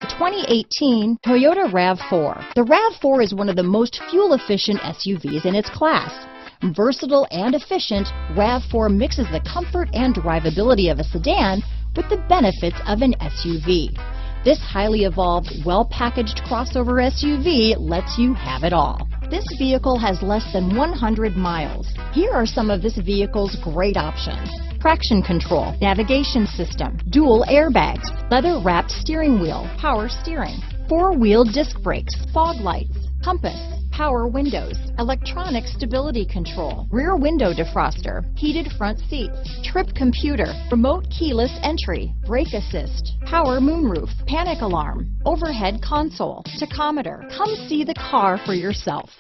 The 2018 Toyota RAV4. The RAV4 is one of the most fuel-efficient SUVs in its class. Versatile and efficient, RAV4 mixes the comfort and drivability of a sedan with the benefits of an SUV. This highly evolved, well-packaged crossover SUV lets you have it all. This vehicle has less than 100 miles. Here are some of this vehicle's great options: traction control, navigation system, dual airbags, leather-wrapped steering wheel, power steering, four-wheel disc brakes, fog lights, compass, power windows, electronic stability control, rear window defroster, heated front seats, trip computer, remote keyless entry, brake assist, power moonroof, panic alarm, overhead console, tachometer. Come see the car for yourself.